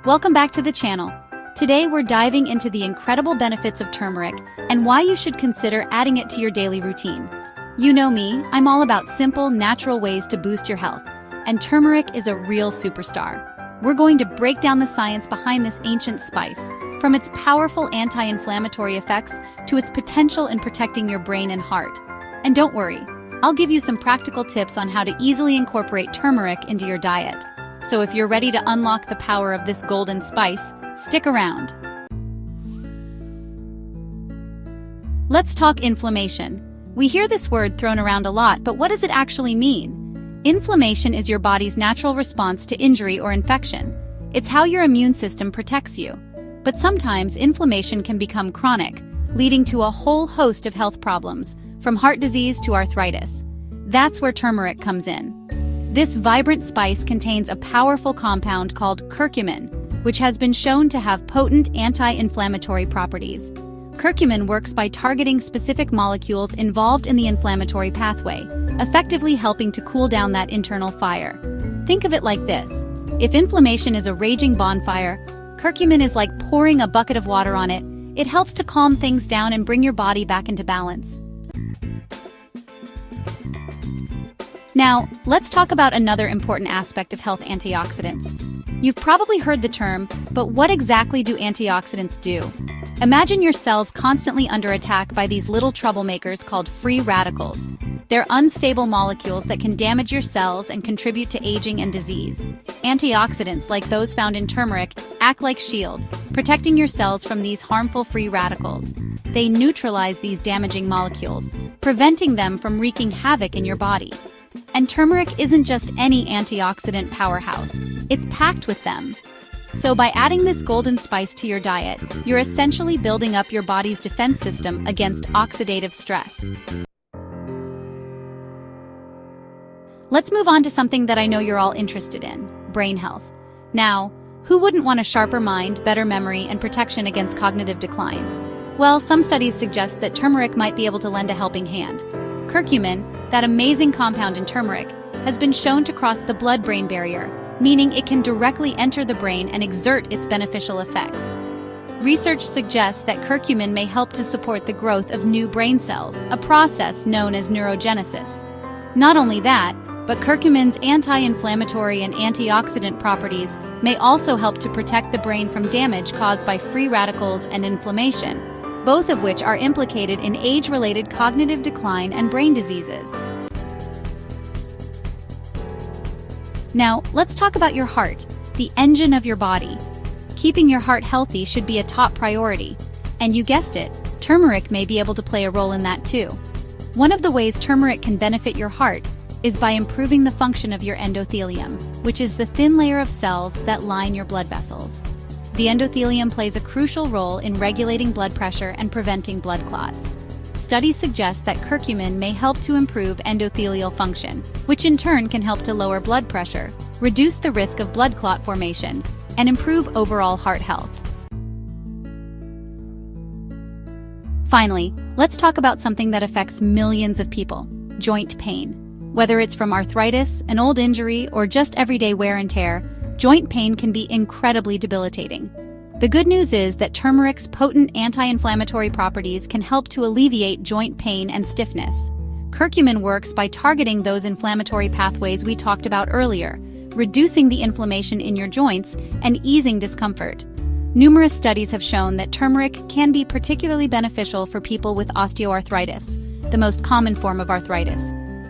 Welcome back to the channel. Today we're diving into the incredible benefits of turmeric and why you should consider adding it to your daily routine. You know me, I'm all about simple, natural ways to boost your health, and turmeric is a real superstar. We're going to break down the science behind this ancient spice, from its powerful anti-inflammatory effects to its potential in protecting your brain and heart. And don't worry, I'll give you some practical tips on how to easily incorporate turmeric into your diet. So if you're ready to unlock the power of this golden spice, stick around. Let's talk inflammation. We hear this word thrown around a lot, but what does it actually mean? Inflammation is your body's natural response to injury or infection. It's how your immune system protects you. But sometimes inflammation can become chronic, leading to a whole host of health problems, from heart disease to arthritis. That's where turmeric comes in. This vibrant spice contains a powerful compound called curcumin, which has been shown to have potent anti-inflammatory properties. Curcumin works by targeting specific molecules involved in the inflammatory pathway, effectively helping to cool down that internal fire. Think of it like this. If inflammation is a raging bonfire, curcumin is like pouring a bucket of water on it. It helps to calm things down and bring your body back into balance. Now, let's talk about another important aspect of health: antioxidants. You've probably heard the term, but what exactly do antioxidants do? Imagine your cells constantly under attack by these little troublemakers called free radicals. They're unstable molecules that can damage your cells and contribute to aging and disease. Antioxidants, like those found in turmeric, act like shields, protecting your cells from these harmful free radicals. They neutralize these damaging molecules, preventing them from wreaking havoc in your body. And turmeric isn't just any antioxidant powerhouse, it's packed with them. So by adding this golden spice to your diet, you're essentially building up your body's defense system against oxidative stress. Let's move on to something that I know you're all interested in: brain health. Now, who wouldn't want a sharper mind, better memory, and protection against cognitive decline? Well, some studies suggest that turmeric might be able to lend a helping hand. Curcumin, that amazing compound in turmeric, has been shown to cross the blood-brain barrier, meaning it can directly enter the brain and exert its beneficial effects. Research suggests that curcumin may help to support the growth of new brain cells, a process known as neurogenesis. Not only that, but curcumin's anti-inflammatory and antioxidant properties may also help to protect the brain from damage caused by free radicals and inflammation, both of which are implicated in age-related cognitive decline and brain diseases. Now, let's talk about your heart, the engine of your body. Keeping your heart healthy should be a top priority. And you guessed it, turmeric may be able to play a role in that too. One of the ways turmeric can benefit your heart is by improving the function of your endothelium, which is the thin layer of cells that line your blood vessels. The endothelium plays a crucial role in regulating blood pressure and preventing blood clots. Studies suggest that curcumin may help to improve endothelial function, which in turn can help to lower blood pressure, reduce the risk of blood clot formation, and improve overall heart health. Finally, let's talk about something that affects millions of people: joint pain. Whether it's from arthritis, an old injury, or just everyday wear and tear, joint pain can be incredibly debilitating. The good news is that turmeric's potent anti-inflammatory properties can help to alleviate joint pain and stiffness. Curcumin works by targeting those inflammatory pathways we talked about earlier, reducing the inflammation in your joints and easing discomfort. Numerous studies have shown that turmeric can be particularly beneficial for people with osteoarthritis, the most common form of arthritis.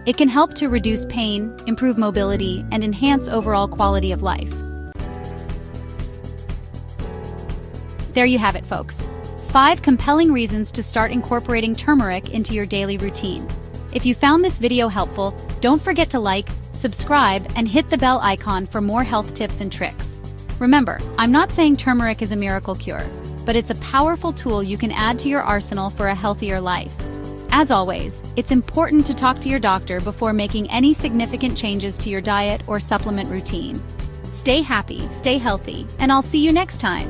It can help to reduce pain, improve mobility, and enhance overall quality of life. There you have it, folks. 5 compelling reasons to start incorporating turmeric into your daily routine. If you found this video helpful, don't forget to like, subscribe, and hit the bell icon for more health tips and tricks. Remember, I'm not saying turmeric is a miracle cure, but it's a powerful tool you can add to your arsenal for a healthier life. As always, it's important to talk to your doctor before making any significant changes to your diet or supplement routine. Stay happy, stay healthy, and I'll see you next time.